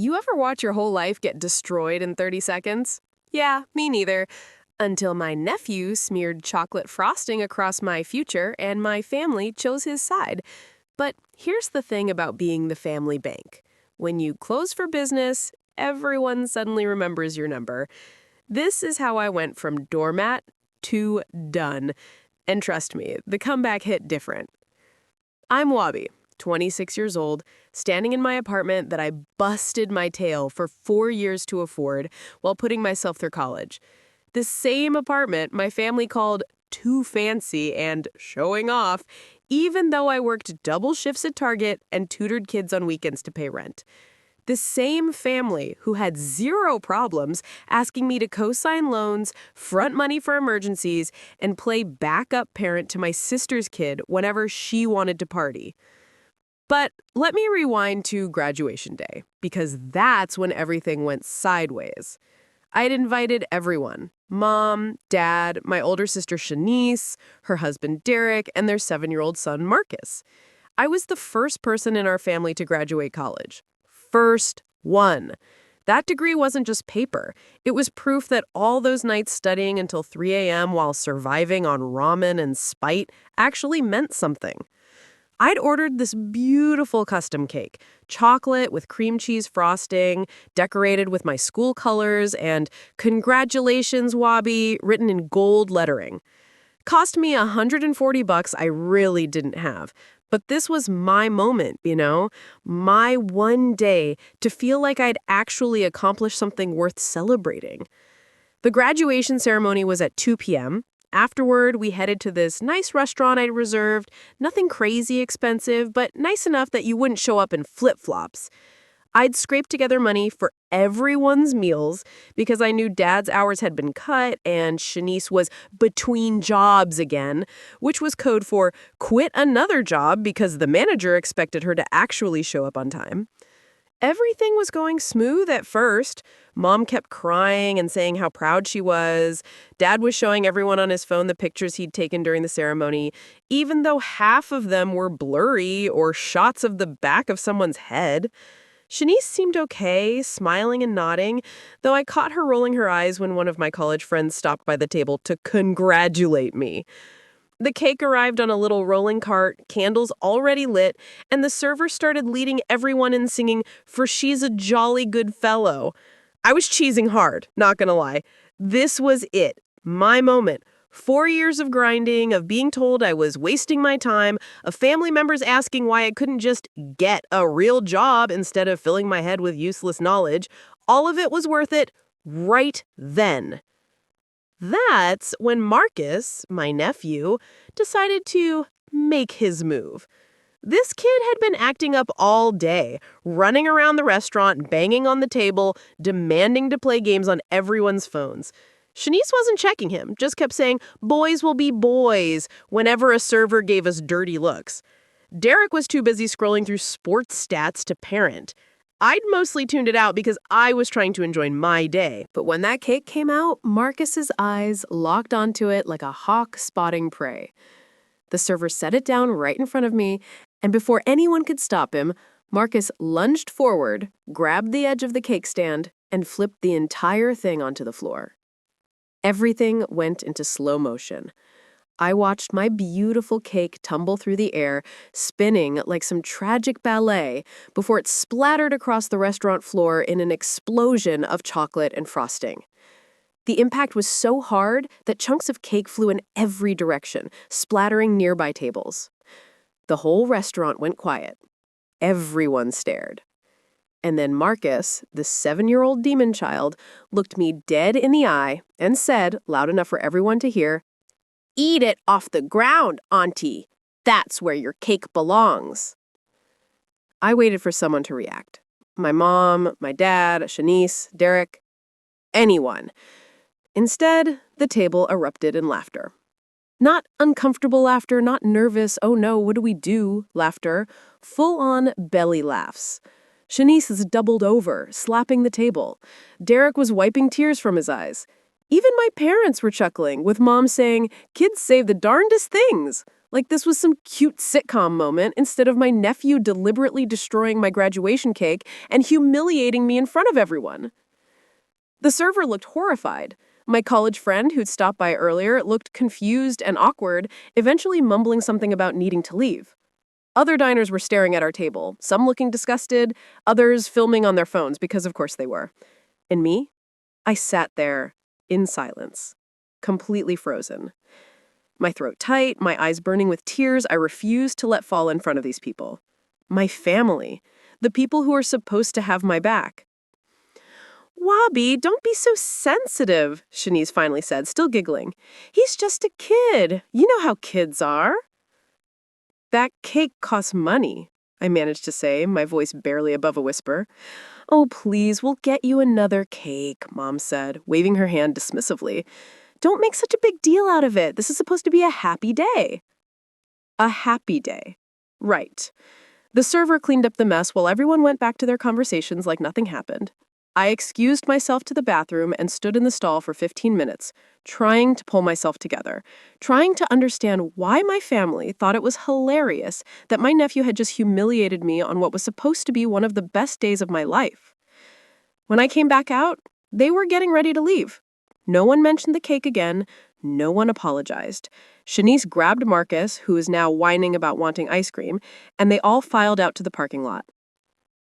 You ever watch your whole life get destroyed in 30 seconds? Yeah, me neither. Until my nephew smeared chocolate frosting across my future and my family chose his side. But here's the thing about being the family bank. When you close for business, everyone suddenly remembers your number. This is how I went from doormat to done. And trust me, the comeback hit different. I'm Wabi, 26 years old, standing in my apartment that I busted my tail for 4 years to afford while putting myself through college. The same apartment my family called too fancy and showing off, even though I worked double shifts at Target and tutored kids on weekends to pay rent. The same family who had zero problems asking me to co-sign loans, front money for emergencies, and play backup parent to my sister's kid whenever she wanted to party. But let me rewind to graduation day, because that's when everything went sideways. I'd invited everyone: mom, dad, my older sister Shanice, her husband Derek, and their 7-year-old son Marcus. I was the first person in our family to graduate college. First one. That degree wasn't just paper. It was proof that all those nights studying until 3 a.m. while surviving on ramen and Spite actually meant something. I'd ordered this beautiful custom cake, chocolate with cream cheese frosting, decorated with my school colors, and "Congratulations, Wabi" written in gold lettering. Cost me $140 I really didn't have. But this was my moment, my one day to feel like I'd actually accomplished something worth celebrating. The graduation ceremony was at 2 p.m. Afterward, we headed to this nice restaurant I'd reserved. Nothing crazy expensive, but nice enough that you wouldn't show up in flip-flops. I'd scraped together money for everyone's meals because I knew Dad's hours had been cut and Shanice was between jobs again, which was code for quit another job because the manager expected her to actually show up on time. Everything was going smooth at first. Mom kept crying and saying how proud she was. Dad was showing everyone on his phone the pictures he'd taken during the ceremony, even though half of them were blurry or shots of the back of someone's head. Shanice seemed okay, smiling and nodding, though I caught her rolling her eyes when one of my college friends stopped by the table to congratulate me. The cake arrived on a little rolling cart, candles already lit, and the server started leading everyone in singing "For She's a Jolly Good Fellow." I was cheesing hard, not gonna lie. This was it, my moment. 4 years of grinding, of being told I was wasting my time, of family members asking why I couldn't just get a real job instead of filling my head with useless knowledge. All of it was worth it right then. That's when Marcus, my nephew, decided to make his move. This kid had been acting up all day, running around the restaurant, banging on the table, demanding to play games on everyone's phones. Shanice wasn't checking him, just kept saying, "Boys will be boys," whenever a server gave us dirty looks. Derek was too busy scrolling through sports stats to parent. I'd mostly tuned it out because I was trying to enjoy my day. But when that cake came out, Marcus's eyes locked onto it like a hawk spotting prey. The server set it down right in front of me, and before anyone could stop him, Marcus lunged forward, grabbed the edge of the cake stand, and flipped the entire thing onto the floor. Everything went into slow motion. I watched my beautiful cake tumble through the air, spinning like some tragic ballet, before it splattered across the restaurant floor in an explosion of chocolate and frosting. The impact was so hard that chunks of cake flew in every direction, splattering nearby tables. The whole restaurant went quiet. Everyone stared. And then Marcus, the 7-year-old demon child, looked me dead in the eye and said, loud enough for everyone to hear, "Eat it off the ground, Auntie. That's where your cake belongs." I waited for someone to react. My mom, my dad, Shanice, Derek, anyone. Instead, the table erupted in laughter. Not uncomfortable laughter, not nervous, "oh no, what do we do?" laughter. Full-on belly laughs. Shanice is doubled over, slapping the table. Derek was wiping tears from his eyes. Even my parents were chuckling, with Mom saying, "Kids say the darndest things." Like this was some cute sitcom moment instead of my nephew deliberately destroying my graduation cake and humiliating me in front of everyone. The server looked horrified. My college friend who'd stopped by earlier looked confused and awkward, eventually mumbling something about needing to leave. Other diners were staring at our table, some looking disgusted, others filming on their phones because of course they were. And me? I sat there in silence, completely frozen. My throat tight, my eyes burning with tears I refused to let fall in front of these people. My family, the people who are supposed to have my back. Wabi, don't be so sensitive, Shanice finally said, still giggling. He's just a kid. You know how kids are. That cake costs money, I managed to say, my voice barely above a whisper. Oh, please, we'll get you another cake, Mom said, waving her hand dismissively. Don't make such a big deal out of it. This is supposed to be a happy day. A happy day. Right. The server cleaned up the mess while everyone went back to their conversations like nothing happened. I excused myself to the bathroom and stood in the stall for 15 minutes, trying to pull myself together, trying to understand why my family thought it was hilarious that my nephew had just humiliated me on what was supposed to be one of the best days of my life. When I came back out, they were getting ready to leave. No one mentioned the cake again. No one apologized. Shanice grabbed Marcus, who is now whining about wanting ice cream, and they all filed out to the parking lot.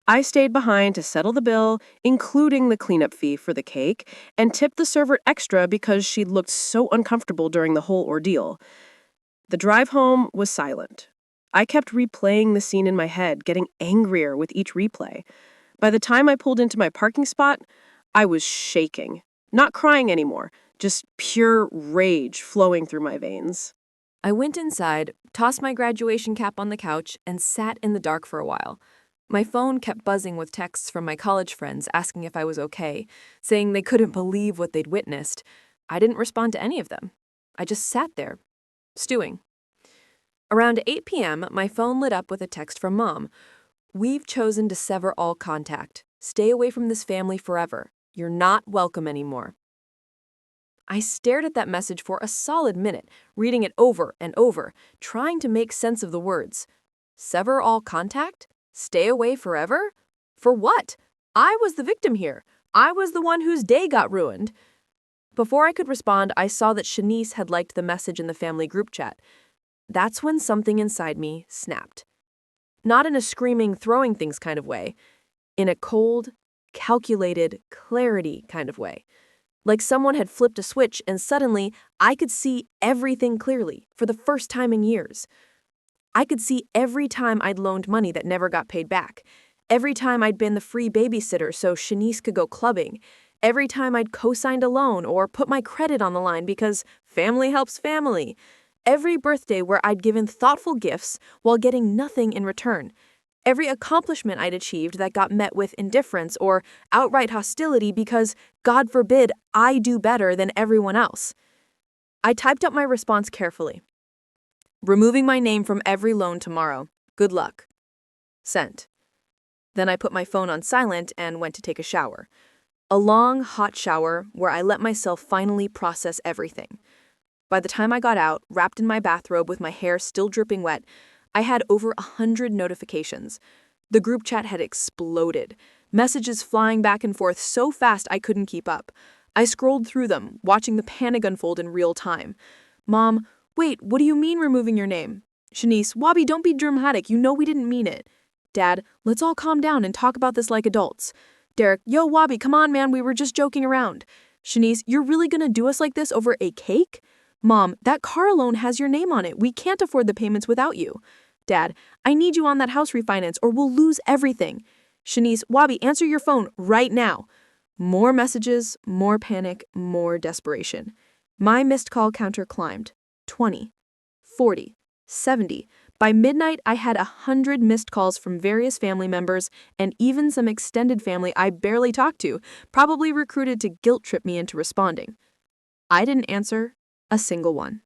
I stayed behind to settle the bill, including the cleanup fee for the cake, and tipped the server extra because she'd looked so uncomfortable during the whole ordeal. The drive home was silent. I kept replaying the scene in my head, getting angrier with each replay. By the time I pulled into my parking spot, I was shaking. Not crying anymore, just pure rage flowing through my veins. I went inside, tossed my graduation cap on the couch, and sat in the dark for a while. My phone kept buzzing with texts from my college friends asking if I was okay, saying they couldn't believe what they'd witnessed. I didn't respond to any of them. I just sat there, stewing. Around 8 p.m., my phone lit up with a text from Mom. We've chosen to sever all contact. Stay away from this family forever. You're not welcome anymore. I stared at that message for a solid minute, reading it over and over, trying to make sense of the words. Sever all contact? Stay away forever? For what? I was the victim here. I was the one whose day got ruined. Before I could respond, I saw that Shanice had liked the message in the family group chat. That's when something inside me snapped. Not in a screaming, throwing things kind of way. In a cold, calculated, clarity kind of way. Like someone had flipped a switch and suddenly I could see everything clearly for the first time in years. I could see every time I'd loaned money that never got paid back. Every time I'd been the free babysitter so Shanice could go clubbing. Every time I'd co-signed a loan or put my credit on the line because family helps family. Every birthday where I'd given thoughtful gifts while getting nothing in return. Every accomplishment I'd achieved that got met with indifference or outright hostility because, God forbid, I do better than everyone else. I typed up my response carefully. Removing my name from every loan tomorrow. Good luck. Sent. Then I put my phone on silent and went to take a shower. A long, hot shower where I let myself finally process everything. By the time I got out, wrapped in my bathrobe with my hair still dripping wet, I had over 100 notifications. The group chat had exploded. Messages flying back and forth so fast I couldn't keep up. I scrolled through them, watching the panic unfold in real time. Mom, wait, what do you mean removing your name? Shanice, Wabi, don't be dramatic. You know we didn't mean it. Dad, let's all calm down and talk about this like adults. Derek, yo, Wabi, come on, man, we were just joking around. Shanice, you're really gonna do us like this over a cake? Mom, that car loan has your name on it. We can't afford the payments without you. Dad, I need you on that house refinance or we'll lose everything. Shanice, Wabi, answer your phone right now. More messages, more panic, more desperation. My missed call counter climbed. 20, 40, 70. By midnight, I had 100 missed calls from various family members and even some extended family I barely talked to, probably recruited to guilt trip me into responding. I didn't answer a single one.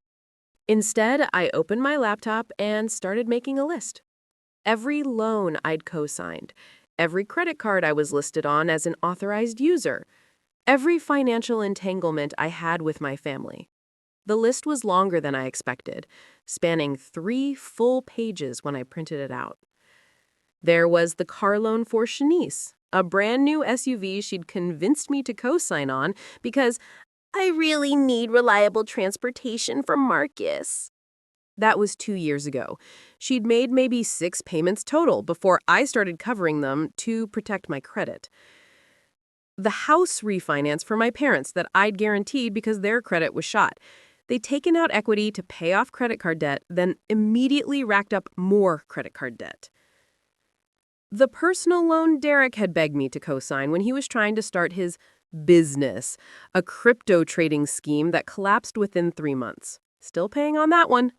Instead, I opened my laptop and started making a list. Every loan I'd co-signed, every credit card I was listed on as an authorized user, every financial entanglement I had with my family. The list was longer than I expected, spanning 3 full pages when I printed it out. There was the car loan for Shanice, a brand new SUV she'd convinced me to co-sign on because I really need reliable transportation for Marcus. That was 2 years ago. She'd made maybe 6 payments total before I started covering them to protect my credit. The house refinance for my parents that I'd guaranteed because their credit was shot. They'd taken out equity to pay off credit card debt, then immediately racked up more credit card debt. The personal loan Derek had begged me to co-sign when he was trying to start his business, a crypto trading scheme that collapsed within 3 months. Still paying on that one.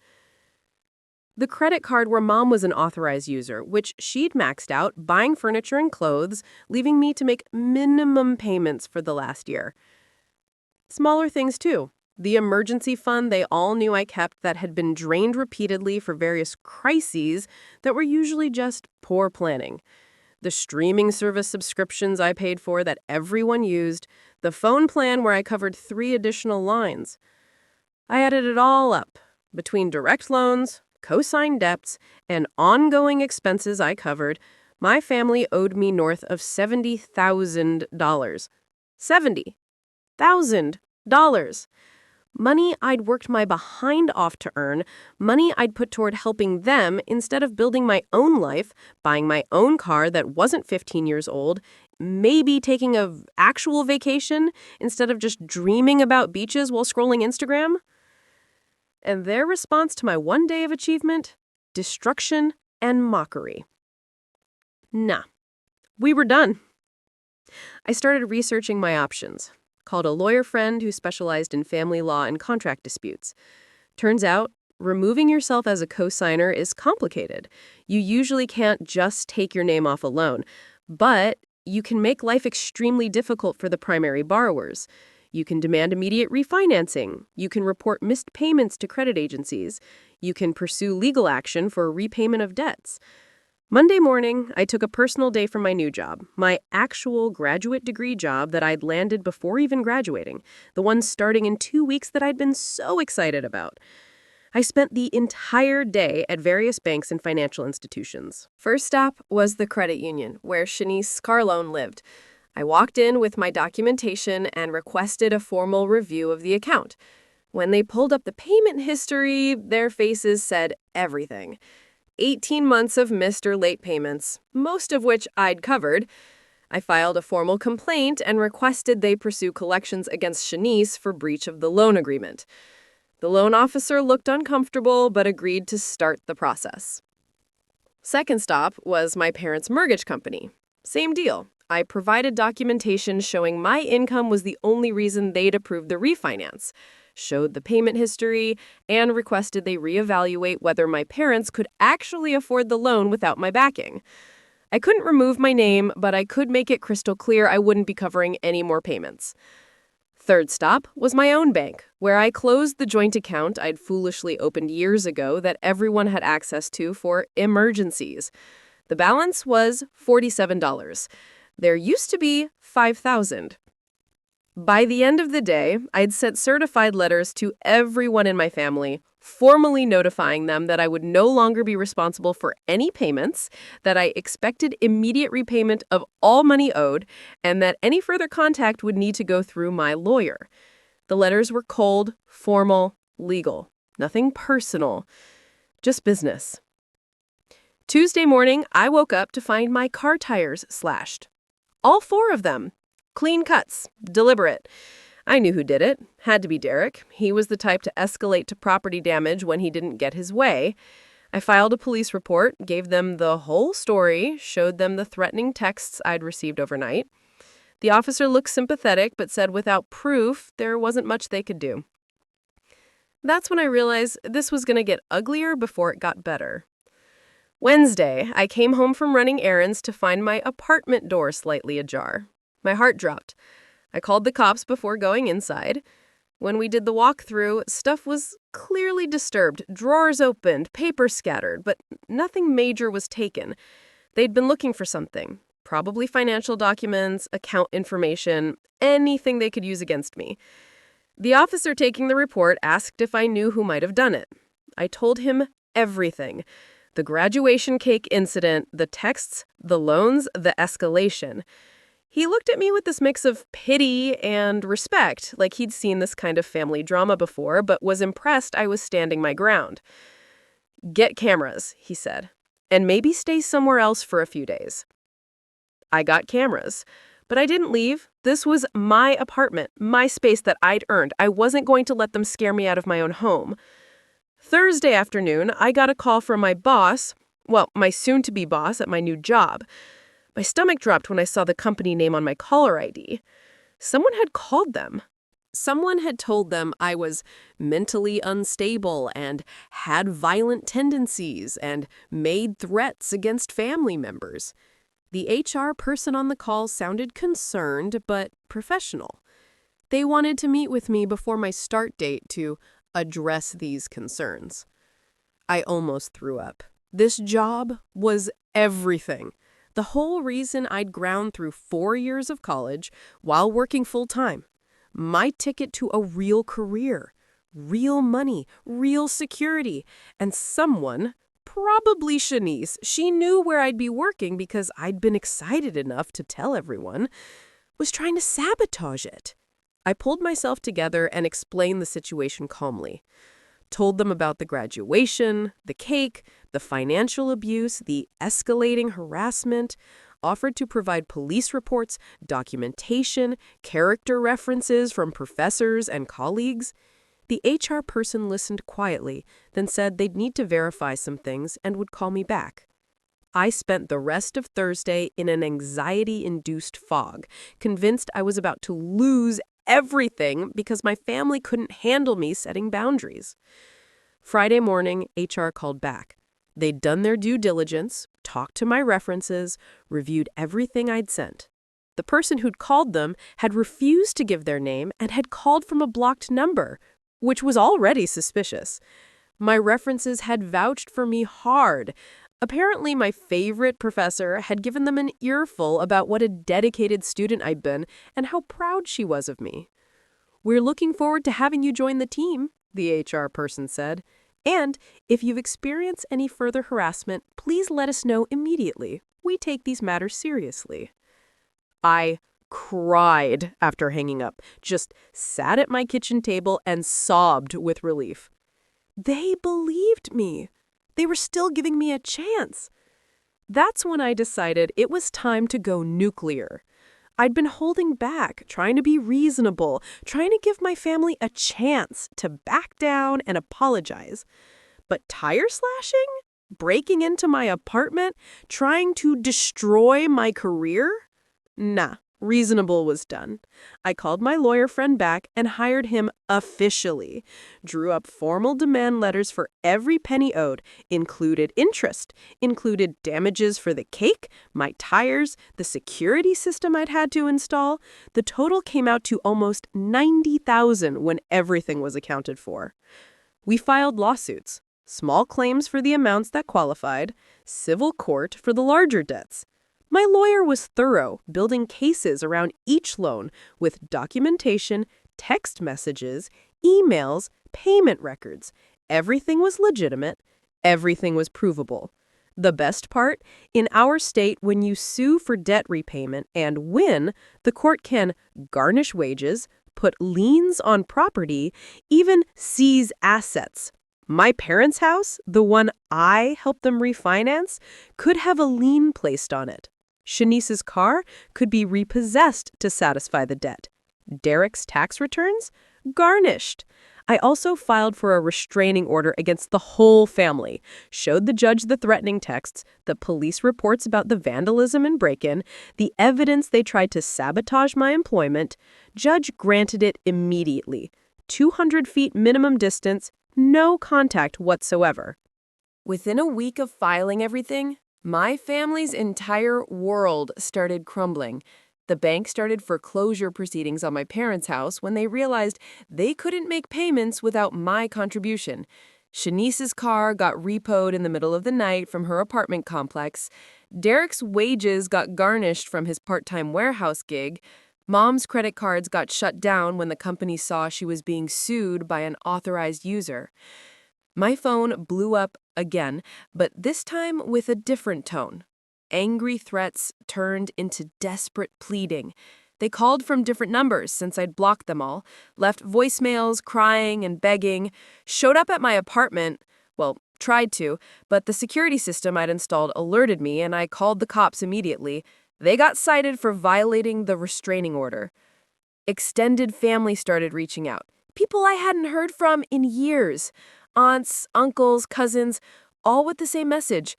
The credit card where Mom was an authorized user, which she'd maxed out, buying furniture and clothes, leaving me to make minimum payments for the last year. Smaller things, too. The emergency fund they all knew I kept that had been drained repeatedly for various crises that were usually just poor planning. The streaming service subscriptions I paid for that everyone used, the phone plan where I covered 3 additional lines. I added it all up, between direct loans, co-signed debts, and ongoing expenses I covered. My family owed me north of $70,000. $70,000. Money I'd worked my behind off to earn, money I'd put toward helping them instead of building my own life, buying my own car that wasn't 15 years old, maybe taking an actual vacation instead of just dreaming about beaches while scrolling Instagram. And their response to my one day of achievement? Destruction and mockery. Nah, we were done. I started researching my options. Called a lawyer friend who specialized in family law and contract disputes. Turns out, removing yourself as a co-signer is complicated. You usually can't just take your name off a loan, but you can make life extremely difficult for the primary borrowers. You can demand immediate refinancing. You can report missed payments to credit agencies. You can pursue legal action for repayment of debts. Monday morning, I took a personal day from my new job, my actual graduate degree job that I'd landed before even graduating, the one starting in 2 weeks that I'd been so excited about. I spent the entire day at various banks and financial institutions. First stop was the credit union, where Shanice's car loan lived. I walked in with my documentation and requested a formal review of the account. When they pulled up the payment history, their faces said everything. 18 months of missed or late payments, most of which I'd covered. I filed a formal complaint and requested they pursue collections against Shanice for breach of the loan agreement. The loan officer looked uncomfortable but agreed to start the process. Second stop was my parents' mortgage company. Same deal. I provided documentation showing my income was the only reason they'd approved the refinance, showed the payment history, and requested they reevaluate whether my parents could actually afford the loan without my backing. I couldn't remove my name, but I could make it crystal clear I wouldn't be covering any more payments. Third stop was my own bank, where I closed the joint account I'd foolishly opened years ago that everyone had access to for emergencies. The balance was $47. There used to be $5,000. By the end of the day, I'd sent certified letters to everyone in my family, formally notifying them that I would no longer be responsible for any payments, that I expected immediate repayment of all money owed, and that any further contact would need to go through my lawyer. The letters were cold, formal, legal. Nothing personal. Just business. Tuesday morning, I woke up to find my car tires slashed. All 4 of them. Clean cuts. Deliberate. I knew who did it. Had to be Derek. He was the type to escalate to property damage when he didn't get his way. I filed a police report, gave them the whole story, showed them the threatening texts I'd received overnight. The officer looked sympathetic, but said without proof, there wasn't much they could do. That's when I realized this was going to get uglier before it got better. Wednesday, I came home from running errands to find my apartment door slightly ajar. My heart dropped. I called the cops before going inside. When we did the walkthrough, stuff was clearly disturbed, drawers opened, paper scattered, but nothing major was taken. They'd been looking for something, probably financial documents, account information, anything they could use against me. The officer taking the report asked if I knew who might have done it. I told him everything. The graduation cake incident, the texts, the loans, the escalation. He looked at me with this mix of pity and respect, like he'd seen this kind of family drama before, but was impressed I was standing my ground. "Get cameras," he said, "and maybe stay somewhere else for a few days." I got cameras, but I didn't leave. This was my apartment, my space that I'd earned. I wasn't going to let them scare me out of my own home. Thursday afternoon, I got a call from my boss, well, my soon-to-be boss at my new job. My stomach dropped when I saw the company name on my caller ID. Someone had called them. Someone had told them I was mentally unstable and had violent tendencies and made threats against family members. The HR person on the call sounded concerned but professional. They wanted to meet with me before my start date to address these concerns. I almost threw up. This job was everything. The whole reason I'd ground through 4 years of college while working full-time. My ticket to a real career, real money, real security, and someone, probably Shanice, she knew where I'd be working because I'd been excited enough to tell everyone, was trying to sabotage it. I pulled myself together and explained the situation calmly. Told them about the graduation, the cake, the financial abuse, the escalating harassment, offered to provide police reports, documentation, character references from professors and colleagues. The HR person listened quietly, then said they'd need to verify some things and would call me back. I spent the rest of Thursday in an anxiety-induced fog, convinced I was about to lose everything because my family couldn't handle me setting boundaries. Friday morning, HR called back. They'd done their due diligence, talked to my references, reviewed everything I'd sent. The person who'd called them had refused to give their name and had called from a blocked number, which was already suspicious. My references had vouched for me hard. Apparently, my favorite professor had given them an earful about what a dedicated student I'd been and how proud she was of me. "We're looking forward to having you join the team," the HR person said. "And if you've experienced any further harassment, please let us know immediately. We take these matters seriously." I cried after hanging up, just sat at my kitchen table and sobbed with relief. They believed me. They were still giving me a chance. That's when I decided it was time to go nuclear. I'd been holding back, trying to be reasonable, trying to give my family a chance to back down and apologize. But tire slashing? Breaking into my apartment? Trying to destroy my career? Nah, reasonable was done. I called my lawyer friend back and hired him officially. Drew up formal demand letters for every penny owed, included interest, included damages for the cake, my tires, the security system I'd had to install. The total came out to almost $90,000 when everything was accounted for. We filed lawsuits, small claims for the amounts that qualified, civil court for the larger debts. My lawyer was thorough, building cases around each loan with documentation, text messages, emails, payment records. Everything was legitimate. Everything was provable. The best part? In our state, when you sue for debt repayment and win, the court can garnish wages, put liens on property, even seize assets. My parents' house, the one I helped them refinance, could have a lien placed on it. Shanice's car could be repossessed to satisfy the debt. Derek's tax returns? Garnished. I also filed for a restraining order against the whole family, showed the judge the threatening texts, the police reports about the vandalism and break-in, the evidence they tried to sabotage my employment. Judge granted it immediately. 200 feet minimum distance, no contact whatsoever. Within a week of filing everything, my family's entire world started crumbling. The bank started foreclosure proceedings on my parents' house when they realized they couldn't make payments without my contribution. Shanice's car got repoed in the middle of the night from her apartment complex. Derek's wages got garnished from his part-time warehouse gig. Mom's credit cards got shut down when the company saw she was being sued by an authorized user. My phone blew up again, but this time with a different tone. Angry threats turned into desperate pleading. They called from different numbers since I'd blocked them all, left voicemails crying and begging, showed up at my apartment, well, tried to, but the security system I'd installed alerted me and I called the cops immediately. They got cited for violating the restraining order. Extended family started reaching out. People I hadn't heard from in years. Aunts, uncles, cousins, all with the same message.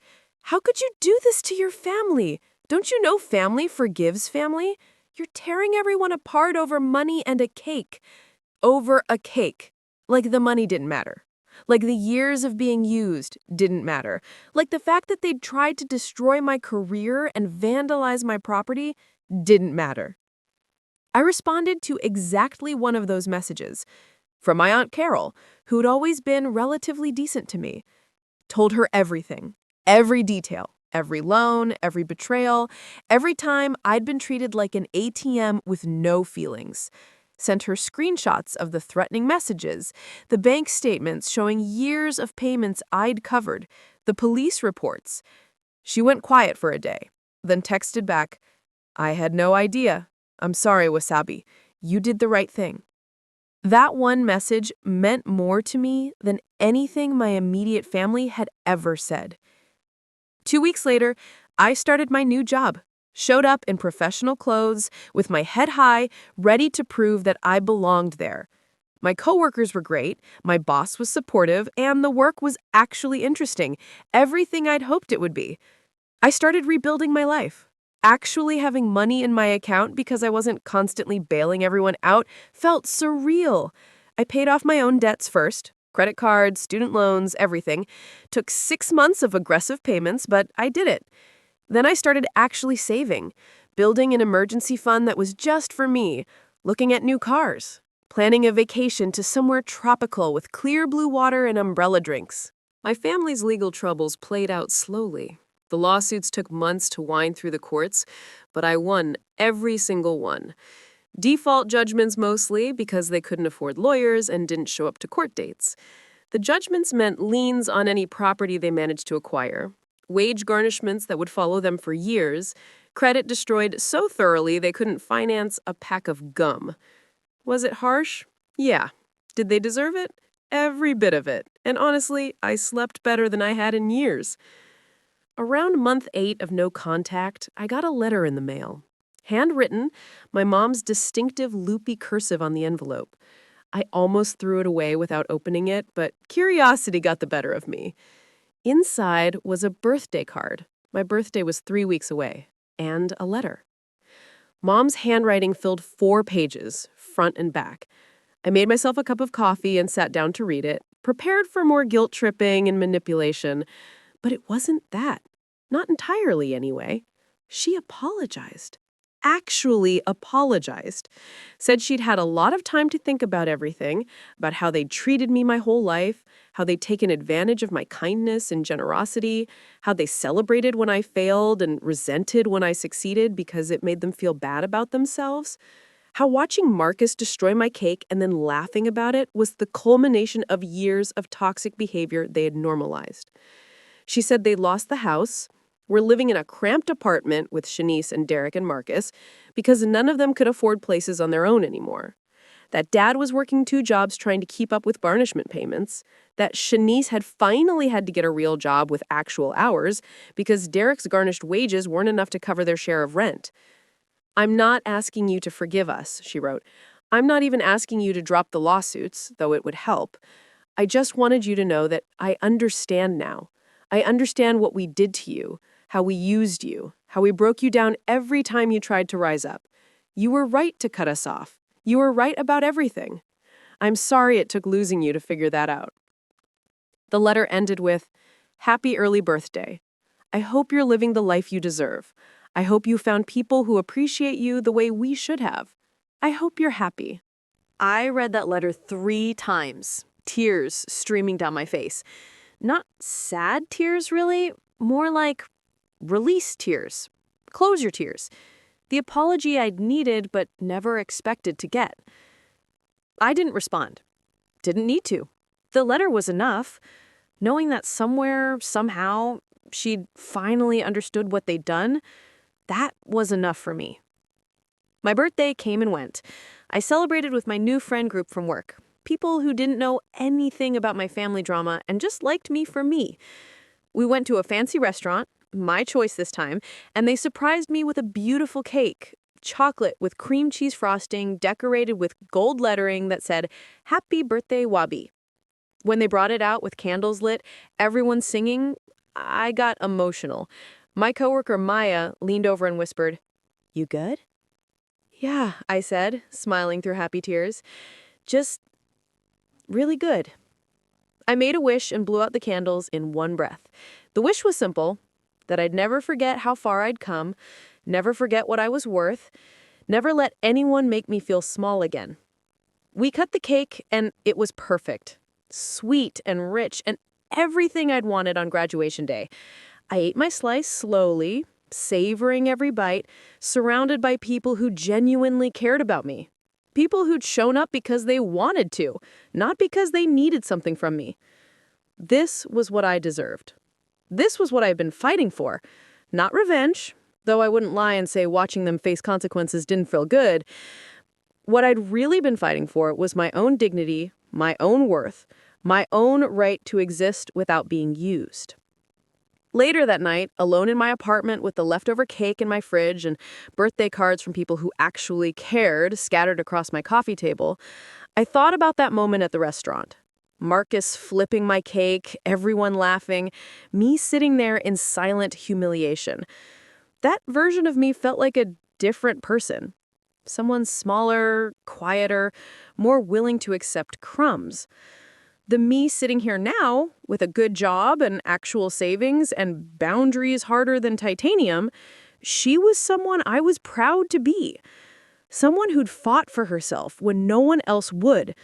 How could you do this to your family? Don't you know family forgives family? You're tearing everyone apart over money and a cake. Over a cake. Like the money didn't matter. Like the years of being used didn't matter. Like the fact that they'd tried to destroy my career and vandalize my property didn't matter. I responded to exactly one of those messages from my Aunt Carol, who'd always been relatively decent to me. Told her everything, every detail, every loan, every betrayal, every time I'd been treated like an ATM with no feelings. Sent her screenshots of the threatening messages, the bank statements showing years of payments I'd covered, the police reports. She went quiet for a day, then texted back, "I had no idea. I'm sorry, Wasabi. You did the right thing." That one message meant more to me than anything my immediate family had ever said. 2 weeks later, I started my new job, showed up in professional clothes, with my head high, ready to prove that I belonged there. My coworkers were great, my boss was supportive, and the work was actually interesting, everything I'd hoped it would be. I started rebuilding my life. Actually having money in my account because I wasn't constantly bailing everyone out felt surreal. I paid off my own debts first, credit cards, student loans, everything. Took 6 months of aggressive payments, but I did it. Then I started actually saving, building an emergency fund that was just for me, looking at new cars, planning a vacation to somewhere tropical with clear blue water and umbrella drinks. My family's legal troubles played out slowly. The lawsuits took months to wind through the courts, but I won every single one. Default judgments mostly because they couldn't afford lawyers and didn't show up to court dates. The judgments meant liens on any property they managed to acquire, wage garnishments that would follow them for years, credit destroyed so thoroughly they couldn't finance a pack of gum. Was it harsh? Yeah. Did they deserve it? Every bit of it. And honestly, I slept better than I had in years. Around month 8 of no contact, I got a letter in the mail. Handwritten, my mom's distinctive loopy cursive on the envelope. I almost threw it away without opening it, but curiosity got the better of me. Inside was a birthday card. My birthday was 3 weeks away. And a letter. Mom's handwriting filled 4 pages, front and back. I made myself a cup of coffee and sat down to read it, prepared for more guilt-tripping and manipulation. But it wasn't that. Not entirely, anyway. She apologized. Actually apologized. Said she'd had a lot of time to think about everything, about how they'd treated me my whole life, how they'd taken advantage of my kindness and generosity, how they celebrated when I failed and resented when I succeeded because it made them feel bad about themselves, how watching Marcus destroy my cake and then laughing about it was the culmination of years of toxic behavior they had normalized. She said they lost the house, were living in a cramped apartment with Shanice and Derek and Marcus because none of them could afford places on their own anymore. That Dad was working 2 jobs trying to keep up with garnishment payments. That Shanice had finally had to get a real job with actual hours because Derek's garnished wages weren't enough to cover their share of rent. "I'm not asking you to forgive us," she wrote. "I'm not even asking you to drop the lawsuits, though it would help. I just wanted you to know that I understand now. I understand what we did to you, how we used you, how we broke you down every time you tried to rise up. You were right to cut us off. You were right about everything. I'm sorry it took losing you to figure that out." The letter ended with, "Happy early birthday. I hope you're living the life you deserve. I hope you found people who appreciate you the way we should have. I hope you're happy." I read that letter 3 times, tears streaming down my face. Not sad tears, really, more like release tears. Close your tears. The apology I'd needed but never expected to get. I didn't respond. Didn't need to. The letter was enough. Knowing that somewhere, somehow, she'd finally understood what they'd done, that was enough for me. My birthday came and went. I celebrated with my new friend group from work. People who didn't know anything about my family drama and just liked me for me. We went to a fancy restaurant, my choice this time, and they surprised me with a beautiful cake. Chocolate with cream cheese frosting decorated with gold lettering that said, "Happy Birthday, Wabi." When they brought it out with candles lit, everyone singing, I got emotional. My coworker Maya leaned over and whispered, "You good?" "Yeah," I said, smiling through happy tears. "Just really good." I made a wish and blew out the candles in one breath. The wish was simple, that I'd never forget how far I'd come, never forget what I was worth, never let anyone make me feel small again. We cut the cake, and it was perfect. Sweet and rich and everything I'd wanted on graduation day. I ate my slice slowly, savoring every bite, surrounded by people who genuinely cared about me. People who'd shown up because they wanted to, not because they needed something from me. This was what I deserved. This was what I'd been fighting for. Not revenge, though I wouldn't lie and say watching them face consequences didn't feel good. What I'd really been fighting for was my own dignity, my own worth, my own right to exist without being used. Later that night, alone in my apartment with the leftover cake in my fridge and birthday cards from people who actually cared scattered across my coffee table, I thought about that moment at the restaurant. Marcus flipping my cake, everyone laughing, me sitting there in silent humiliation. That version of me felt like a different person. Someone smaller, quieter, more willing to accept crumbs. The me sitting here now, with a good job and actual savings and boundaries harder than titanium, she was someone I was proud to be. Someone who'd fought for herself when no one else would.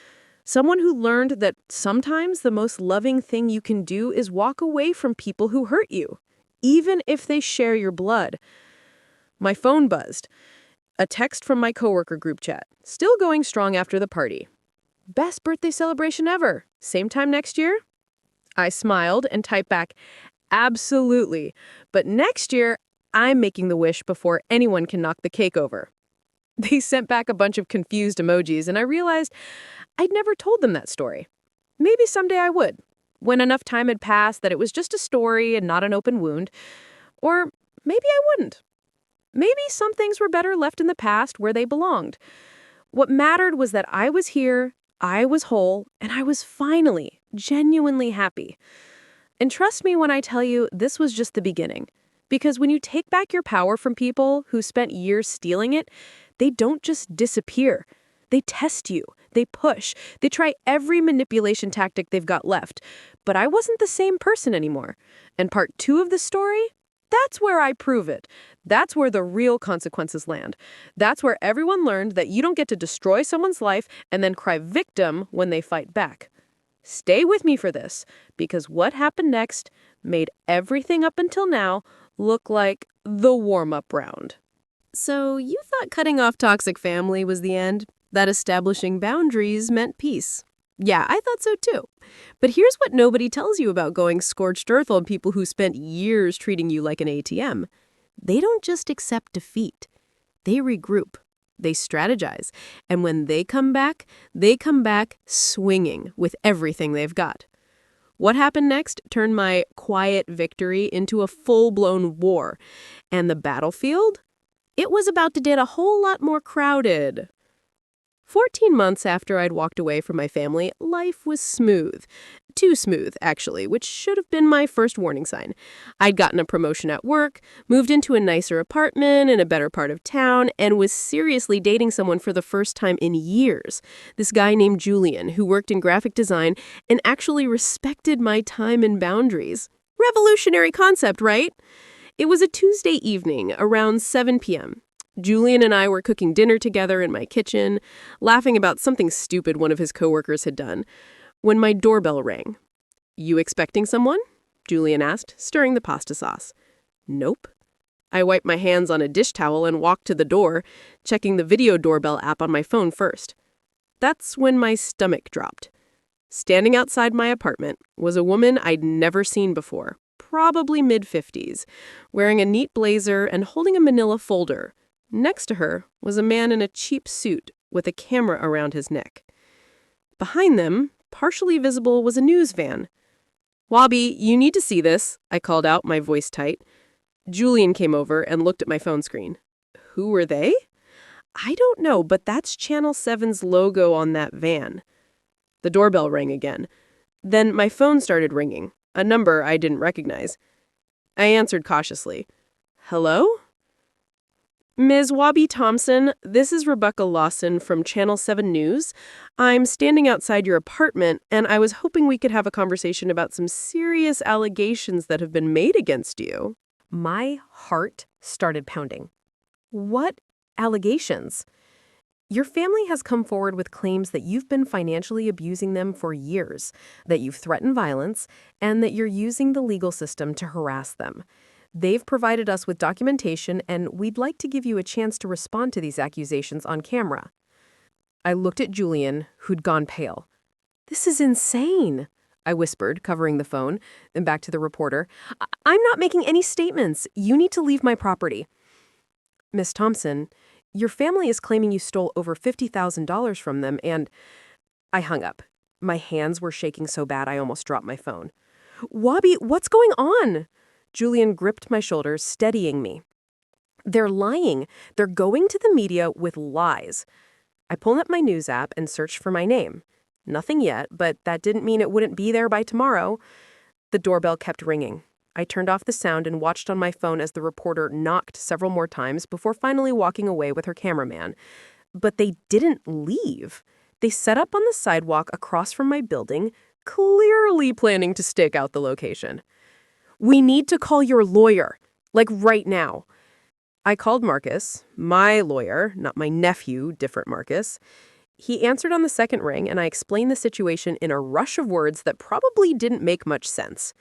Someone who learned that sometimes the most loving thing you can do is walk away from people who hurt you, even if they share your blood. My phone buzzed. A text from my coworker group chat, still going strong after the party. "Best birthday celebration ever. Same time next year?" I smiled and typed back, "Absolutely. But next year, I'm making the wish before anyone can knock the cake over." They sent back a bunch of confused emojis, and I realized I'd never told them that story. Maybe someday I would, when enough time had passed that it was just a story and not an open wound. Or maybe I wouldn't. Maybe some things were better left in the past where they belonged. What mattered was that I was here, I was whole, and I was finally, genuinely happy. And trust me when I tell you this was just the beginning. Because when you take back your power from people who spent years stealing it, they don't just disappear. They test you, they push, they try every manipulation tactic they've got left. But I wasn't the same person anymore. And part 2 of the story? That's where I prove it. That's where the real consequences land. That's where everyone learned that you don't get to destroy someone's life and then cry victim when they fight back. Stay with me for this, because what happened next made everything up until now look like the warm-up round. So you thought cutting off toxic family was the end? That establishing boundaries meant peace? Yeah, I thought so too. But here's what nobody tells you about going scorched earth on people who spent years treating you like an ATM. They don't just accept defeat. They regroup. They strategize. And when they come back swinging with everything they've got. What happened next turned my quiet victory into a full-blown war. And the battlefield? It was about to get a whole lot more crowded. 14 months after I'd walked away from my family, life was smooth. Too smooth, actually, which should have been my first warning sign. I'd gotten a promotion at work, moved into a nicer apartment in a better part of town, and was seriously dating someone for the first time in years. This guy named Julian, who worked in graphic design and actually respected my time and boundaries. Revolutionary concept, right? It was a Tuesday evening, around 7 p.m. Julian and I were cooking dinner together in my kitchen, laughing about something stupid one of his coworkers had done, when my doorbell rang. "You expecting someone?" Julian asked, stirring the pasta sauce. "Nope." I wiped my hands on a dish towel and walked to the door, checking the video doorbell app on my phone first. That's when my stomach dropped. Standing outside my apartment was a woman I'd never seen before, probably mid-50s, wearing a neat blazer and holding a manila folder. Next to her was a man in a cheap suit with a camera around his neck. Behind them, partially visible, was a news van. "Wabi, you need to see this," I called out, my voice tight. Julian came over and looked at my phone screen. Who were they? I don't know, but that's Channel 7's logo on that van. The doorbell rang again. Then my phone started ringing, a number I didn't recognize. I answered cautiously. "Hello?" "Ms. Wabi Thompson, this is Rebecca Lawson from Channel 7 News. I'm standing outside your apartment, and I was hoping we could have a conversation about some serious allegations that have been made against you." My heart started pounding. What allegations? Your family has come forward with claims that you've been financially abusing them for years, that you've threatened violence, and that you're using the legal system to harass them. They've provided us with documentation, and we'd like to give you a chance to respond to these accusations on camera. I looked at Julian, who'd gone pale. "This is insane," I whispered, covering the phone, then back to the reporter. "I'm not making any statements. You need to leave my property." "Miss Thompson, your family is claiming you stole over $50,000 from them, and—" I hung up. My hands were shaking so bad I almost dropped my phone. "Wabi, what's going on?" Julian gripped my shoulders, steadying me. "They're lying. They're going to the media with lies." I pulled up my news app and searched for my name. Nothing yet, but that didn't mean it wouldn't be there by tomorrow. The doorbell kept ringing. I turned off the sound and watched on my phone as the reporter knocked several more times before finally walking away with her cameraman. But they didn't leave. They set up on the sidewalk across from my building, clearly planning to stake out the location. "We need to call your lawyer, like right now." I called Marcus, my lawyer, not my nephew, different Marcus. He answered on the second ring, and I explained the situation in a rush of words that probably didn't make much sense.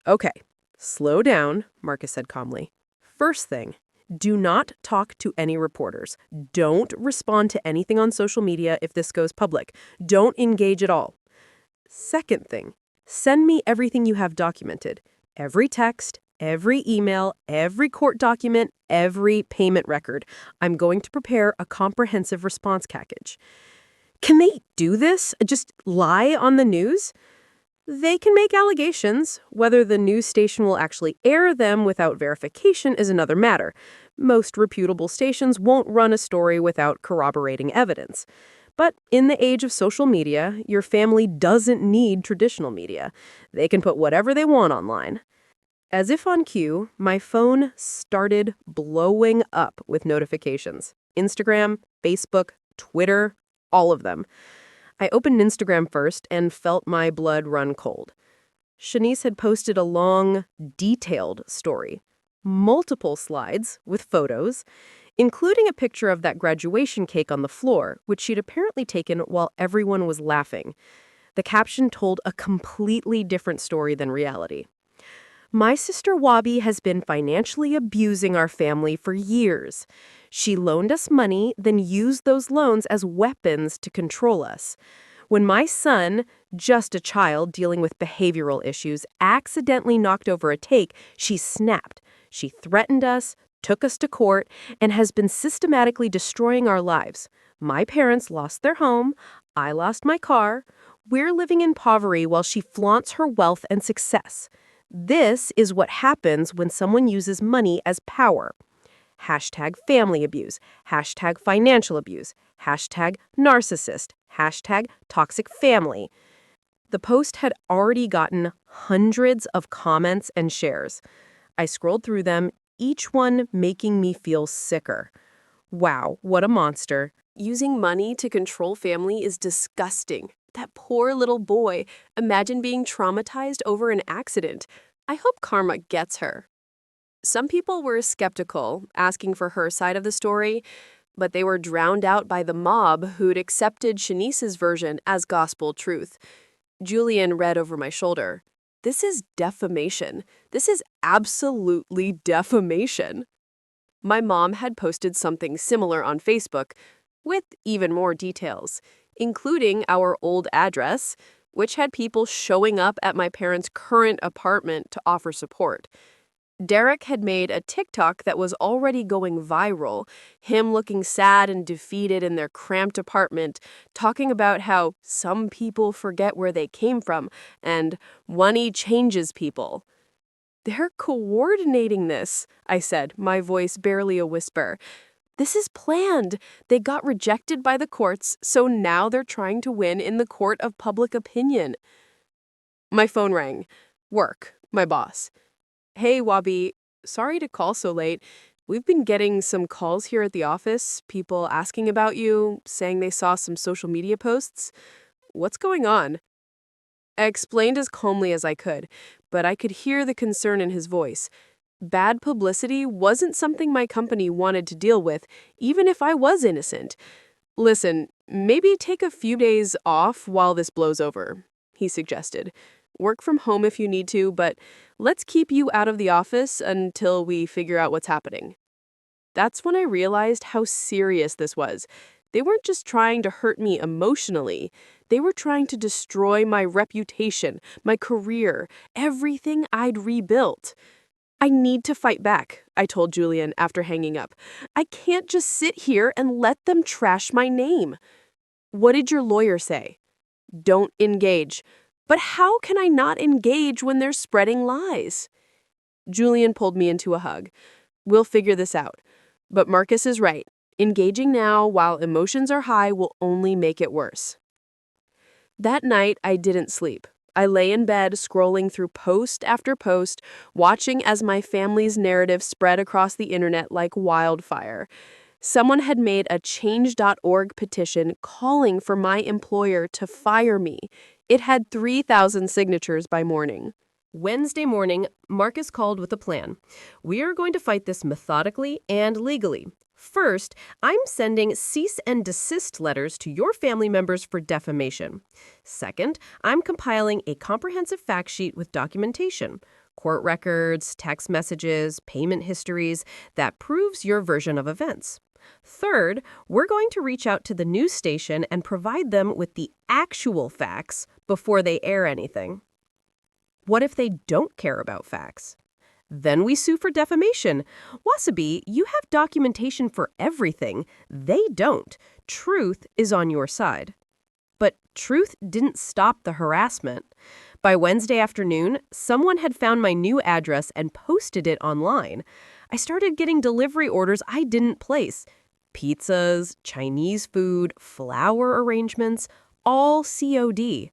"Okay, slow down," Marcus said calmly. "First thing, do not talk to any reporters. Don't respond to anything on social media if this goes public. Don't engage at all. Second thing, send me everything you have documented. Every text, every email, every court document, every payment record. I'm going to prepare a comprehensive response package." Can they do this? Just lie on the news? They can make allegations. Whether the news station will actually air them without verification is another matter. Most reputable stations won't run a story without corroborating evidence. But in the age of social media, your family doesn't need traditional media. They can put whatever they want online. As if on cue, my phone started blowing up with notifications. Instagram, Facebook, Twitter, all of them. I opened Instagram first and felt my blood run cold. Shanice had posted a long, detailed story. Multiple slides with photos, including a picture of that graduation cake on the floor, which she'd apparently taken while everyone was laughing. The caption told a completely different story than reality. "My sister Wabi has been financially abusing our family for years. She loaned us money, then used those loans as weapons to control us. When my son, just a child dealing with behavioral issues, accidentally knocked over a take, she snapped. She threatened us, took us to court, and has been systematically destroying our lives. My parents lost their home. I lost my car. We're living in poverty while she flaunts her wealth and success. This is what happens when someone uses money as power. Hashtag family abuse, hashtag financial abuse, hashtag narcissist, hashtag toxic family." The post had already gotten hundreds of comments and shares. I scrolled through them, each one making me feel sicker. Wow, what a monster. Using money to control family is disgusting. That poor little boy. Imagine being traumatized over an accident. I hope karma gets her. Some people were skeptical, asking for her side of the story, but they were drowned out by the mob who'd accepted Shanice's version as gospel truth. Julian read over my shoulder. "This is defamation. This is absolutely defamation." My mom had posted something similar on Facebook with even more details, including our old address, which had people showing up at my parents' current apartment to offer support. Derek had made a TikTok that was already going viral, him looking sad and defeated in their cramped apartment, talking about how some people forget where they came from and money changes people. They're coordinating this, I said, my voice barely a whisper. This is planned. They got rejected by the courts, so now they're trying to win in the court of public opinion. My phone rang. Work, my boss. Hey, Wabi, sorry to call so late. We've been getting some calls here at the office, people asking about you, saying they saw some social media posts. What's going on? I explained as calmly as I could, but I could hear the concern in his voice. Bad publicity wasn't something my company wanted to deal with, even if I was innocent. Listen, maybe take a few days off while this blows over, he suggested. Work from home if you need to, but let's keep you out of the office until we figure out what's happening. That's when I realized how serious this was. They weren't just trying to hurt me emotionally. They were trying to destroy my reputation, my career, everything I'd rebuilt. I need to fight back, I told Julian after hanging up. I can't just sit here and let them trash my name. What did your lawyer say? Don't engage. But how can I not engage when they're spreading lies? Julian pulled me into a hug. We'll figure this out. But Marcus is right. Engaging now while emotions are high will only make it worse. That night, I didn't sleep. I lay in bed, scrolling through post after post, watching as my family's narrative spread across the internet like wildfire. Someone had made a change.org petition calling for my employer to fire me. It had 3,000 signatures by morning. Wednesday morning, Marcus called with a plan. We are going to fight this methodically and legally. First, I'm sending cease and desist letters to your family members for defamation. Second, I'm compiling a comprehensive fact sheet with documentation, court records, text messages, payment histories that proves your version of events. Third, we're going to reach out to the news station and provide them with the actual facts before they air anything. What if they don't care about facts? Then we sue for defamation. Wasabi, you have documentation for everything. They don't. Truth is on your side. But truth didn't stop the harassment. By Wednesday afternoon, someone had found my new address and posted it online. I started getting delivery orders I didn't place. Pizzas, Chinese food, flower arrangements, all COD.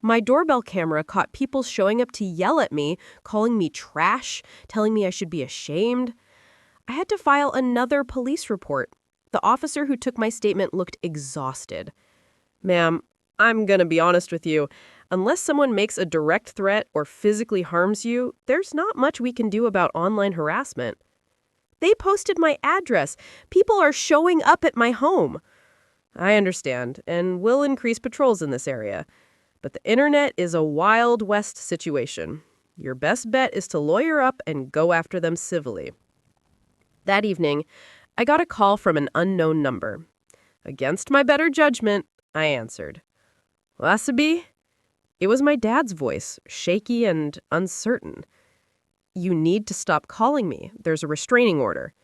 My doorbell camera caught people showing up to yell at me, calling me trash, telling me I should be ashamed. I had to file another police report. The officer who took my statement looked exhausted. Ma'am, I'm gonna be honest with you. Unless someone makes a direct threat or physically harms you, there's not much we can do about online harassment. They posted my address. People are showing up at my home. I understand, and we'll increase patrols in this area. But the internet is a Wild West situation. Your best bet is to lawyer up and go after them civilly. That evening, I got a call from an unknown number. Against my better judgment, I answered. Wasabi? It was my dad's voice, shaky and uncertain. You need to stop calling me. There's a restraining order.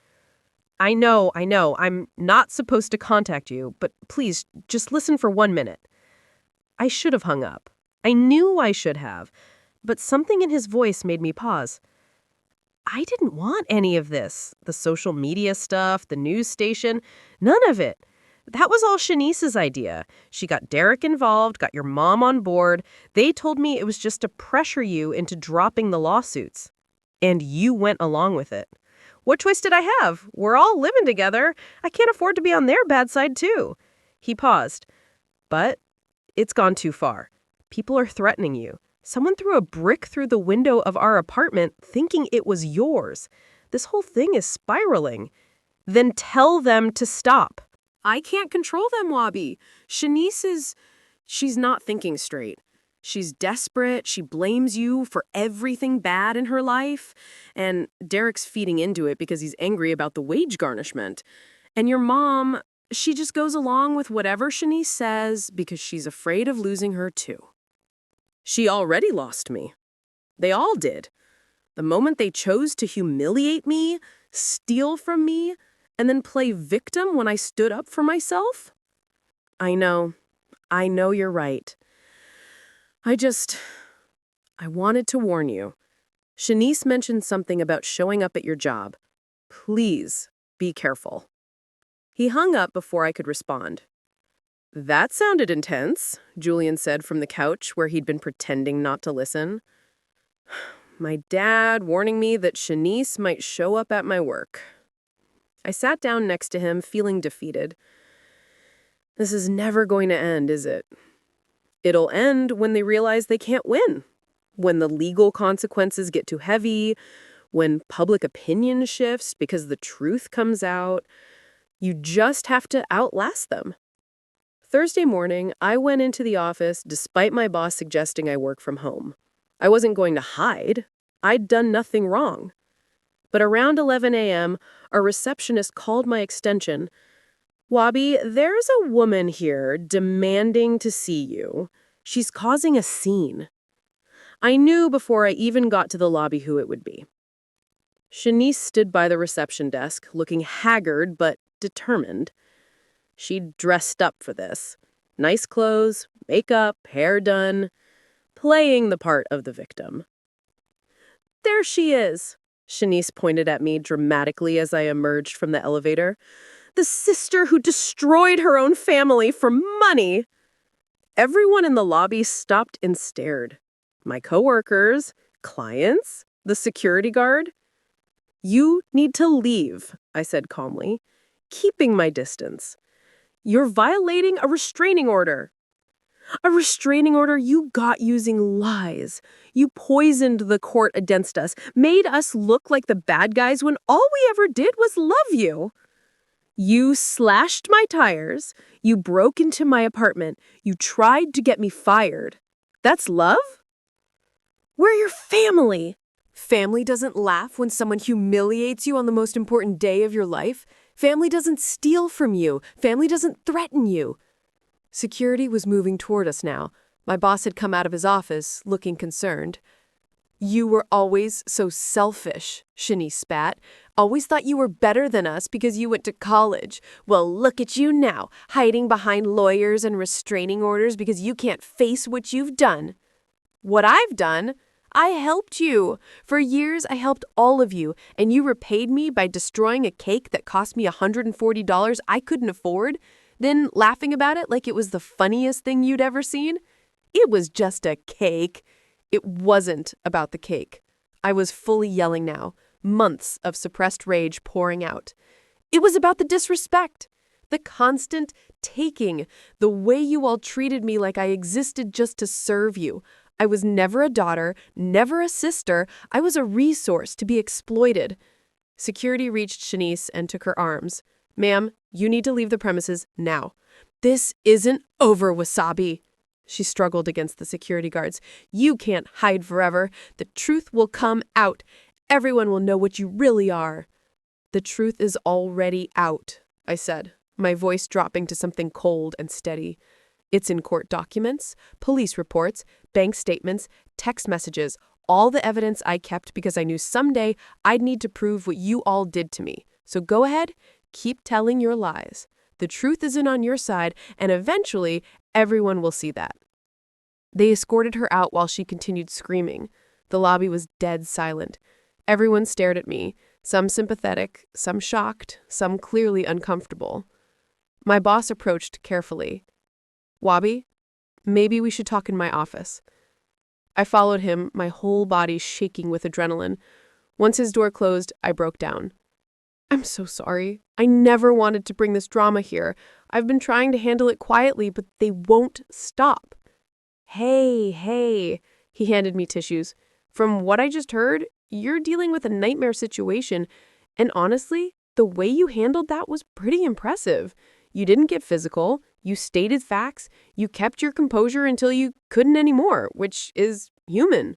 I know. I'm not supposed to contact you, but please, just listen for 1 minute. I should have hung up. I knew I should have, but something in his voice made me pause. I didn't want any of this. The social media stuff, the news station, none of it. That was all Shanice's idea. She got Derek involved, got your mom on board. They told me it was just to pressure you into dropping the lawsuits. And you went along with it. What choice did I have? We're all living together. I can't afford to be on their bad side, too. He paused. But it's gone too far. People are threatening you. Someone threw a brick through the window of our apartment thinking it was yours. This whole thing is spiraling. Then tell them to stop. I can't control them, Wabi. She's not thinking straight. She's desperate. She blames you for everything bad in her life. And Derek's feeding into it because he's angry about the wage garnishment. And your mom, she just goes along with whatever Shanice says because she's afraid of losing her too. She already lost me. They all did. The moment they chose to humiliate me, steal from me, and then play victim when I stood up for myself? I know you're right. I wanted to warn you. Shanice mentioned something about showing up at your job. Please be careful. He hung up before I could respond. That sounded intense, Julian said from the couch where he'd been pretending not to listen. My dad warning me that Shanice might show up at my work. I sat down next to him, feeling defeated. This is never going to end, is it? It'll end when they realize they can't win. When the legal consequences get too heavy, when public opinion shifts because the truth comes out. You just have to outlast them. Thursday morning, I went into the office despite my boss suggesting I work from home. I wasn't going to hide. I'd done nothing wrong. But around 11 a.m., a receptionist called my extension. Wabi, there's a woman here demanding to see you. She's causing a scene. I knew before I even got to the lobby who it would be. Shanice stood by the reception desk, looking haggard but determined. She'd dressed up for this. Nice clothes, makeup, hair done, playing the part of the victim. There she is, Shanice pointed at me dramatically as I emerged from the elevator. The sister who destroyed her own family for money. Everyone in the lobby stopped and stared. My coworkers, clients, the security guard. You need to leave, I said calmly, keeping my distance. You're violating a restraining order. A restraining order you got using lies. You poisoned the court against us, made us look like the bad guys when all we ever did was love you. You slashed my tires. You broke into my apartment. You tried to get me fired. That's love? We're your family. Family doesn't laugh when someone humiliates you on the most important day of your life. Family doesn't steal from you. Family doesn't threaten you. Security was moving toward us now. My boss had come out of his office, looking concerned. You were always so selfish, Shanice spat. Always thought you were better than us because you went to college. Well, look at you now, hiding behind lawyers and restraining orders because you can't face what you've done. What I've done? I helped you. For years, I helped all of you, and you repaid me by destroying a cake that cost me $140 I couldn't afford, then laughing about it like it was the funniest thing you'd ever seen. It was just a cake. It wasn't about the cake. I was fully yelling now, months of suppressed rage pouring out. It was about the disrespect, the constant taking, the way you all treated me like I existed just to serve you. I was never a daughter, never a sister. I was a resource to be exploited. Security reached Shanice and took her arms. Ma'am, you need to leave the premises now. This isn't over, Wasabi. She struggled against the security guards. You can't hide forever. The truth will come out. Everyone will know what you really are. The truth is already out, I said, my voice dropping to something cold and steady. It's in court documents, police reports, bank statements, text messages, all the evidence I kept because I knew someday I'd need to prove what you all did to me. So go ahead, keep telling your lies. The truth isn't on your side, and eventually everyone will see that. They escorted her out while she continued screaming. The lobby was dead silent. Everyone stared at me, some sympathetic, some shocked, some clearly uncomfortable. My boss approached carefully. Wabi, maybe we should talk in my office. I followed him, my whole body shaking with adrenaline. Once his door closed, I broke down. I'm so sorry. I never wanted to bring this drama here. I've been trying to handle it quietly, but they won't stop. Hey, he handed me tissues. From what I just heard, you're dealing with a nightmare situation, and honestly, the way you handled that was pretty impressive. You didn't get physical. You stated facts. You kept your composure until you couldn't anymore, which is human.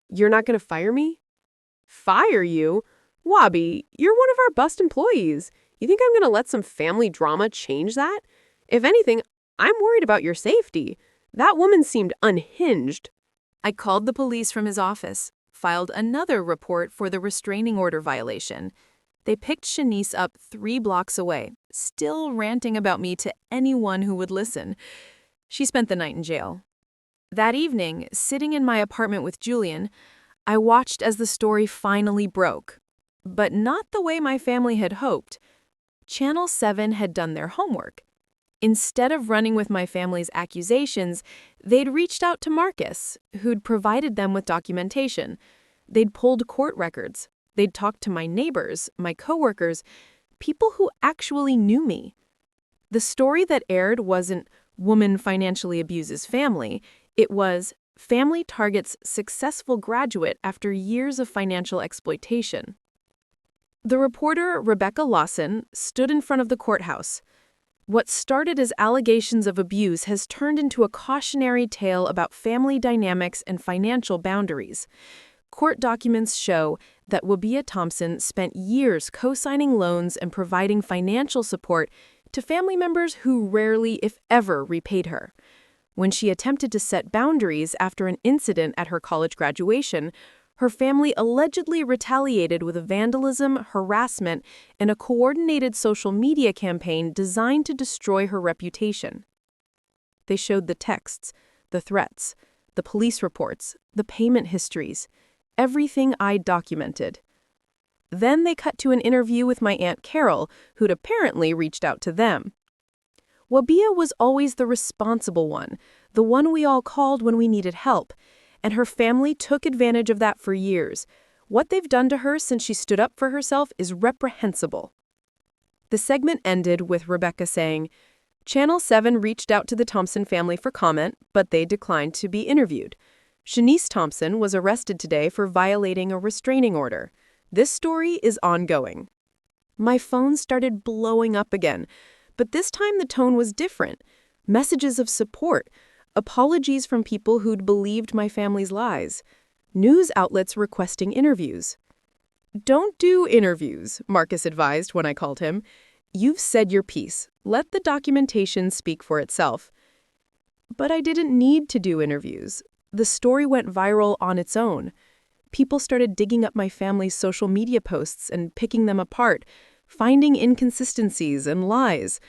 You're not going to fire me? Fire you? Wabi, you're one of our best employees. You think I'm going to let some family drama change that? If anything, I'm worried about your safety. That woman seemed unhinged. I called the police from his office, filed another report for the restraining order violation. They picked Shanice up 3 blocks away, still ranting about me to anyone who would listen. She spent the night in jail. That evening, sitting in my apartment with Julian, I watched as the story finally broke. But not the way my family had hoped. Channel 7 had done their homework. Instead of running with my family's accusations, they'd reached out to Marcus, who'd provided them with documentation. They'd pulled court records. They'd talked to my neighbors, my coworkers, people who actually knew me. The story that aired wasn't "woman financially abuses family." It was "family targets successful graduate after years of financial exploitation." The reporter, Rebecca Lawson, stood in front of the courthouse. What started as allegations of abuse has turned into a cautionary tale about family dynamics and financial boundaries. Court documents show that Wabia Thompson spent years co-signing loans and providing financial support to family members who rarely, if ever, repaid her. When she attempted to set boundaries after an incident at her college graduation, her family allegedly retaliated with vandalism, harassment, and a coordinated social media campaign designed to destroy her reputation. They showed the texts, the threats, the police reports, the payment histories, everything I'd documented. Then they cut to an interview with my Aunt Carol, who'd apparently reached out to them. Wabia was always the responsible one, the one we all called when we needed help, and her family took advantage of that for years. What they've done to her since she stood up for herself is reprehensible. The segment ended with Rebecca saying, "Channel 7 reached out to the Thompson family for comment, but they declined to be interviewed. Shanice Thompson was arrested today for violating a restraining order. This story is ongoing." My phone started blowing up again, but this time the tone was different. Messages of support, apologies from people who'd believed my family's lies, news outlets requesting interviews. "Don't do interviews," Marcus advised when I called him. "You've said your piece. Let the documentation speak for itself." But I didn't need to do interviews. The story went viral on its own. People started digging up my family's social media posts and picking them apart, finding inconsistencies and lies.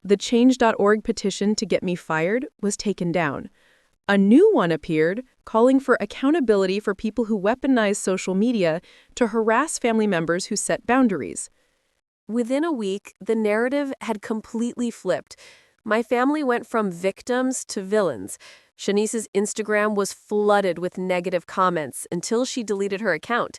The Change.org petition to get me fired was taken down. A new one appeared, calling for accountability for people who weaponize social media to harass family members who set boundaries. Within a week, the narrative had completely flipped. My family went from victims to villains. Shanice's Instagram was flooded with negative comments until she deleted her account.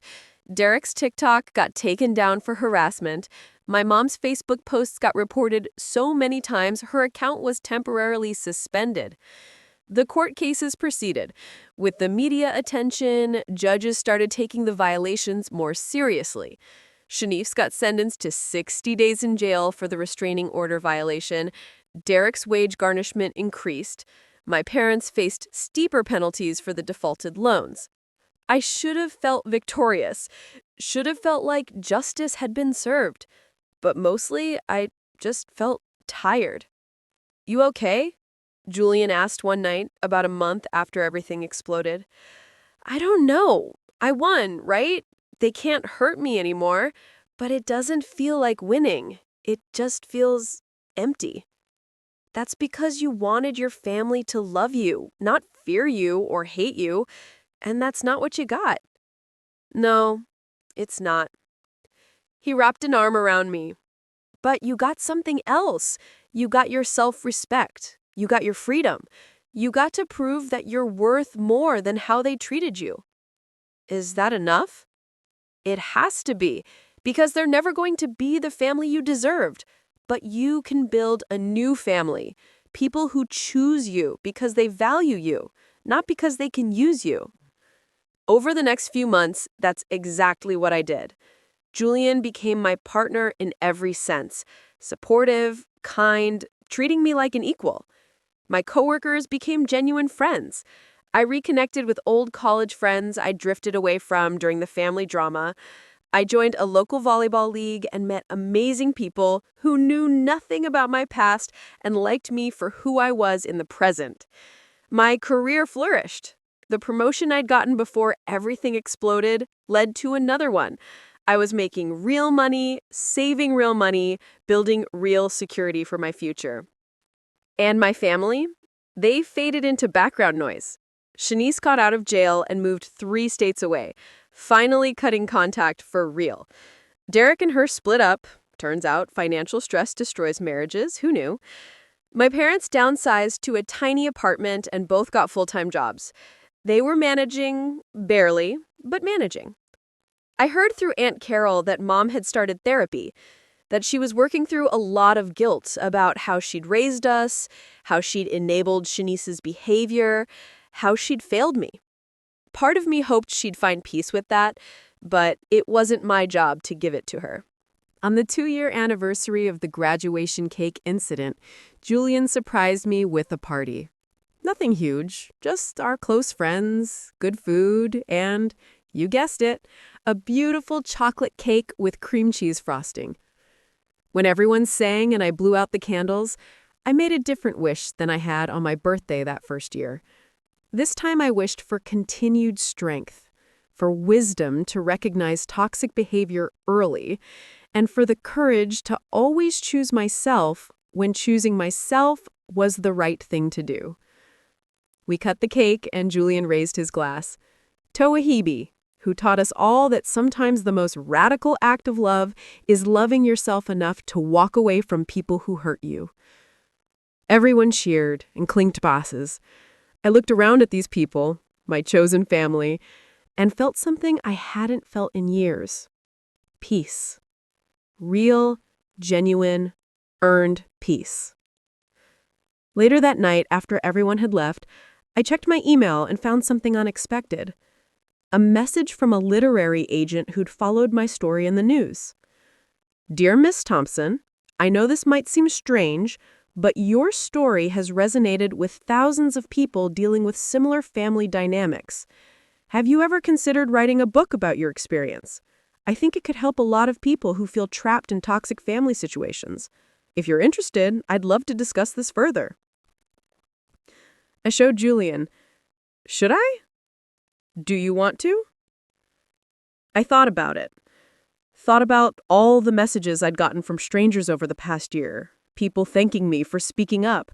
Derek's TikTok got taken down for harassment. My mom's Facebook posts got reported so many times her account was temporarily suspended. The court cases proceeded. With the media attention, judges started taking the violations more seriously. Shanice got sentenced to 60 days in jail for the restraining order violation. Derek's wage garnishment increased. My parents faced steeper penalties for the defaulted loans. I should have felt victorious, should have felt like justice had been served. But mostly, I just felt tired. "You okay?" Julian asked one night, about a month after everything exploded. "I don't know. I won, right? They can't hurt me anymore. But it doesn't feel like winning. It just feels empty." "That's because you wanted your family to love you, not fear you or hate you. And that's not what you got." "No, it's not." He wrapped an arm around me. "But you got something else. You got your self-respect. You got your freedom. You got to prove that you're worth more than how they treated you." "Is that enough?" "It has to be, because they're never going to be the family you deserved. But you can build a new family, people who choose you because they value you, not because they can use you." Over the next few months, that's exactly what I did. Julian became my partner in every sense. Supportive, kind, treating me like an equal. My coworkers became genuine friends. I reconnected with old college friends I drifted away from during the family drama. I joined a local volleyball league and met amazing people who knew nothing about my past and liked me for who I was in the present. My career flourished. The promotion I'd gotten before everything exploded led to another one. I was making real money, saving real money, building real security for my future. And my family? They faded into background noise. Shanice got out of jail and moved 3 states away, finally cutting contact for real. Derek and her split up. Turns out financial stress destroys marriages. Who knew? My parents downsized to a tiny apartment and both got full-time jobs. They were managing, barely, but managing. I heard through Aunt Carol that Mom had started therapy, that she was working through a lot of guilt about how she'd raised us, how she'd enabled Shanice's behavior, how she'd failed me. Part of me hoped she'd find peace with that, but it wasn't my job to give it to her. On the 2-year anniversary of the graduation cake incident, Julian surprised me with a party. Nothing huge, just our close friends, good food, and, you guessed it, a beautiful chocolate cake with cream cheese frosting. When everyone sang and I blew out the candles, I made a different wish than I had on my birthday that first year. This time I wished for continued strength, for wisdom to recognize toxic behavior early, and for the courage to always choose myself when choosing myself was the right thing to do. We cut the cake and Julian raised his glass. Toahibi, who taught us all that sometimes the most radical act of love is loving yourself enough to walk away from people who hurt you. Everyone cheered and clinked glasses. I looked around at these people, my chosen family, and felt something I hadn't felt in years. Peace. Real, genuine, earned peace. Later that night, after everyone had left, I checked my email and found something unexpected. A message from a literary agent who'd followed my story in the news. Dear Miss Thompson, I know this might seem strange, but your story has resonated with thousands of people dealing with similar family dynamics. Have you ever considered writing a book about your experience? I think it could help a lot of people who feel trapped in toxic family situations. If you're interested, I'd love to discuss this further. I showed Julian. Should I? Do you want to? I thought about it. Thought about all the messages I'd gotten from strangers over the past year. People thanking me for speaking up.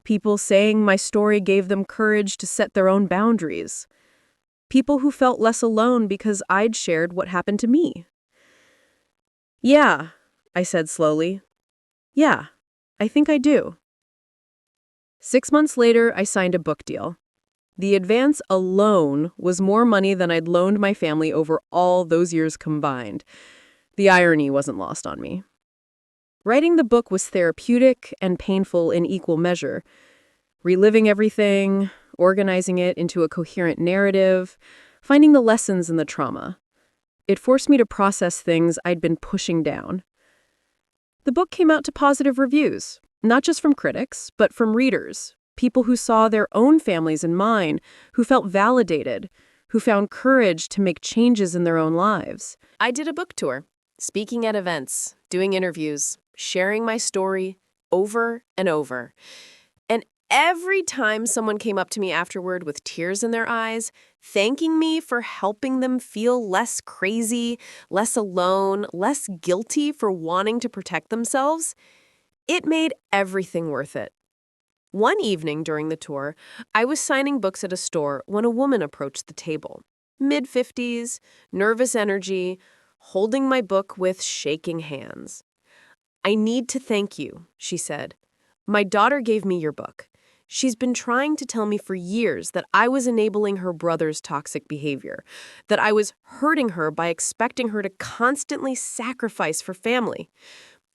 People saying my story gave them courage to set their own boundaries. People who felt less alone because I'd shared what happened to me. Yeah, I said slowly. Yeah, I think I do. 6 months later, I signed a book deal. The advance alone was more money than I'd loaned my family over all those years combined. The irony wasn't lost on me. Writing the book was therapeutic and painful in equal measure. Reliving everything, organizing it into a coherent narrative, finding the lessons in the trauma. It forced me to process things I'd been pushing down. The book came out to positive reviews, not just from critics, but from readers, people who saw their own families in mine, who felt validated, who found courage to make changes in their own lives. I did a book tour, speaking at events, doing interviews, sharing my story over and over. And every time someone came up to me afterward with tears in their eyes, thanking me for helping them feel less crazy, less alone, less guilty for wanting to protect themselves, it made everything worth it. One evening during the tour, I was signing books at a store when a woman approached the table. Mid-50s, nervous energy, holding my book with shaking hands. I need to thank you, she said. My daughter gave me your book. She's been trying to tell me for years that I was enabling her brother's toxic behavior, that I was hurting her by expecting her to constantly sacrifice for family.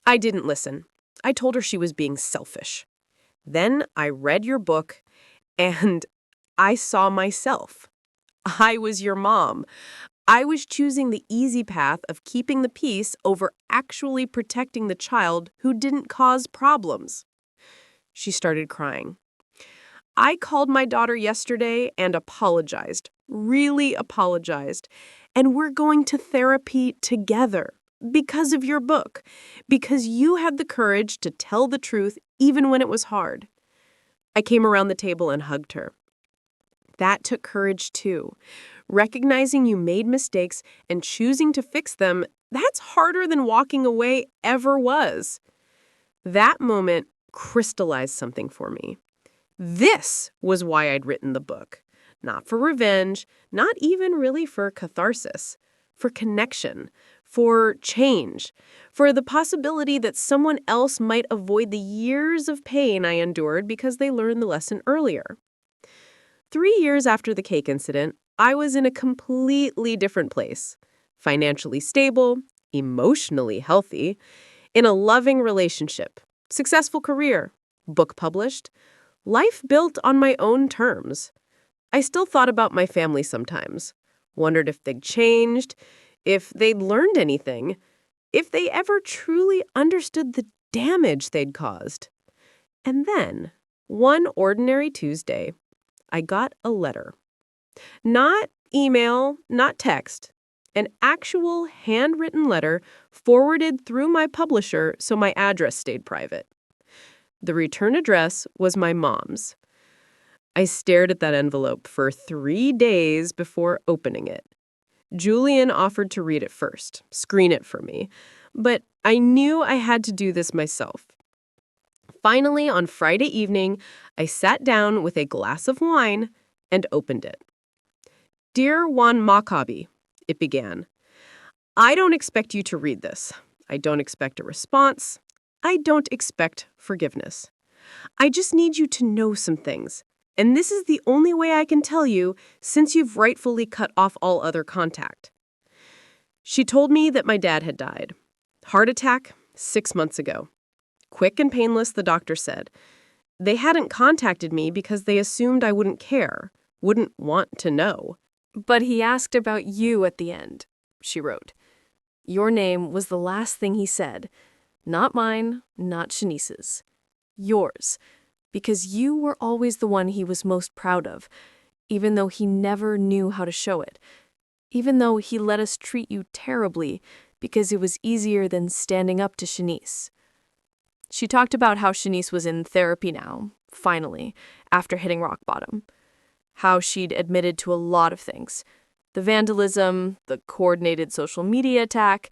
I didn't listen. I told her she was being selfish. Then I read your book, and I saw myself. I was your mom. I was choosing the easy path of keeping the peace over actually protecting the child who didn't cause problems. She started crying. I called my daughter yesterday and apologized, really apologized. And we're going to therapy together because of your book, because you had the courage to tell the truth even when it was hard. I came around the table and hugged her. That took courage too. Recognizing you made mistakes and choosing to fix them, that's harder than walking away ever was. That moment crystallized something for me. This was why I'd written the book. Not for revenge, not even really for catharsis, for connection, for change, for the possibility that someone else might avoid the years of pain I endured because they learned the lesson earlier. 3 years after the cake incident, I was in a completely different place. Financially stable, emotionally healthy, in a loving relationship, successful career, book published, life built on my own terms. I still thought about my family sometimes, wondered if they'd changed, if they'd learned anything, if they ever truly understood the damage they'd caused. And then, one ordinary Tuesday, I got a letter. Not email, not text. An actual handwritten letter forwarded through my publisher so my address stayed private. The return address was my mom's. I stared at that envelope for 3 days before opening it. Julian offered to read it first, screen it for me, but I knew I had to do this myself. Finally, on Friday evening, I sat down with a glass of wine and opened it. Dear Juan Maccabi, it began. I don't expect you to read this. I don't expect a response. I don't expect forgiveness. I just need you to know some things. And this is the only way I can tell you since you've rightfully cut off all other contact. She told me that my dad had died. Heart attack 6 months ago. Quick and painless, the doctor said. They hadn't contacted me because they assumed I wouldn't care, wouldn't want to know. But he asked about you at the end, she wrote. Your name was the last thing he said. Not mine, not Shanice's. Yours. Because you were always the one he was most proud of, even though he never knew how to show it. Even though he let us treat you terribly because it was easier than standing up to Shanice. She talked about how Shanice was in therapy now, finally, after hitting rock bottom. How she'd admitted to a lot of things. The vandalism, the coordinated social media attack,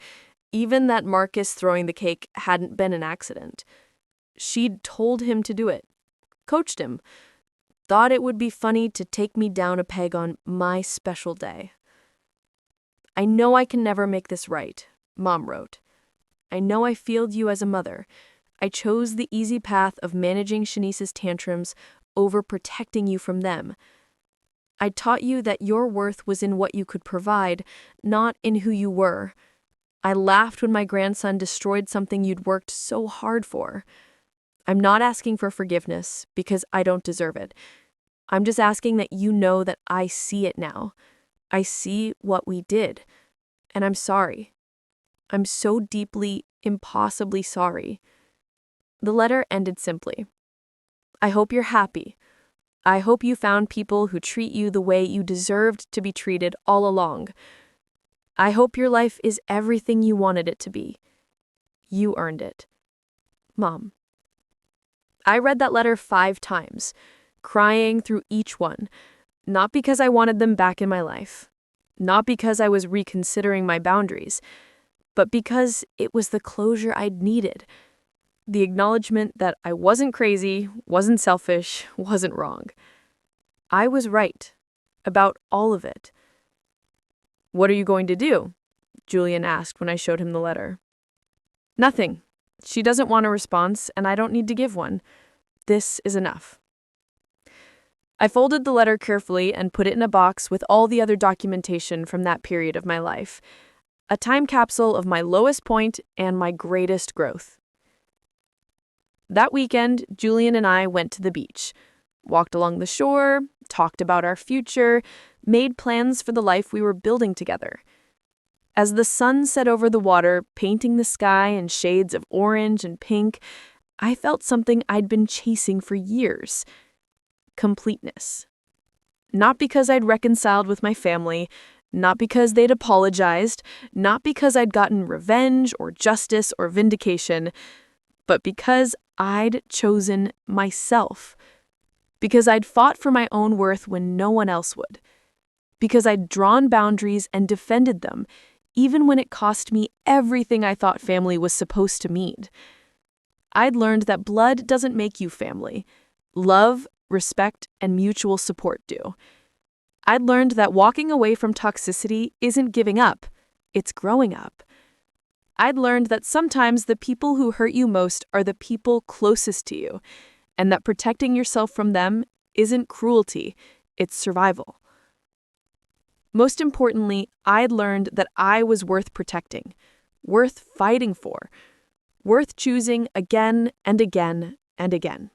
even that Marcus throwing the cake hadn't been an accident. She'd told him to do it, coached him, thought it would be funny to take me down a peg on my special day. I know I can never make this right, Mom wrote. I know I failed you as a mother. I chose the easy path of managing Shanice's tantrums over protecting you from them. I taught you that your worth was in what you could provide, not in who you were. I laughed when my grandson destroyed something you'd worked so hard for. I'm not asking for forgiveness because I don't deserve it. I'm just asking that you know that I see it now. I see what we did. And I'm sorry. I'm so deeply, impossibly sorry. The letter ended simply. I hope you're happy. I hope you found people who treat you the way you deserved to be treated all along. I hope your life is everything you wanted it to be. You earned it. Mom. I read that letter 5 times, crying through each one, not because I wanted them back in my life, not because I was reconsidering my boundaries, but because it was the closure I'd needed, the acknowledgement that I wasn't crazy, wasn't selfish, wasn't wrong. I was right about all of it. What are you going to do? Julian asked when I showed him the letter. Nothing. She doesn't want a response, and I don't need to give one. This is enough. I folded the letter carefully and put it in a box with all the other documentation from that period of my life. A time capsule of my lowest point and my greatest growth. That weekend, Julian and I went to the beach, walked along the shore, talked about our future, made plans for the life we were building together. As the sun set over the water, painting the sky in shades of orange and pink, I felt something I'd been chasing for years: completeness. Not because I'd reconciled with my family, not because they'd apologized, not because I'd gotten revenge or justice or vindication, but because I'd chosen myself. Because I'd fought for my own worth when no one else would. Because I'd drawn boundaries and defended them, even when it cost me everything I thought family was supposed to mean. I'd learned that blood doesn't make you family. Love, respect, and mutual support do. I'd learned that walking away from toxicity isn't giving up, it's growing up. I'd learned that sometimes the people who hurt you most are the people closest to you, and that protecting yourself from them isn't cruelty, it's survival. Most importantly, I'd learned that I was worth protecting, worth fighting for, worth choosing again and again and again.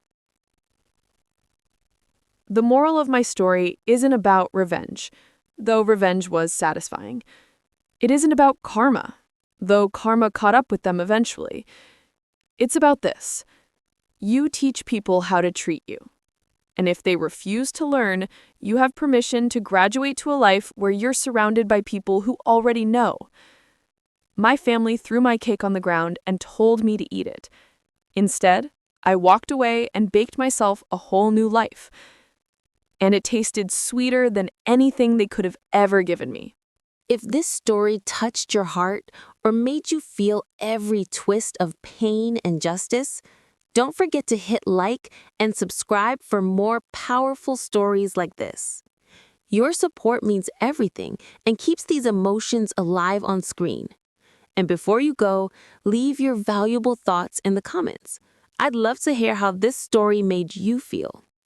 The moral of my story isn't about revenge, though revenge was satisfying. It isn't about karma, though karma caught up with them eventually. It's about this: you teach people how to treat you. And if they refuse to learn, you have permission to graduate to a life where you're surrounded by people who already know. My family threw my cake on the ground and told me to eat it. Instead, I walked away and baked myself a whole new life. And it tasted sweeter than anything they could have ever given me. If this story touched your heart or made you feel every twist of pain and justice, don't forget to hit like and subscribe for more powerful stories like this. Your support means everything and keeps these emotions alive on screen. And before you go, leave your valuable thoughts in the comments. I'd love to hear how this story made you feel.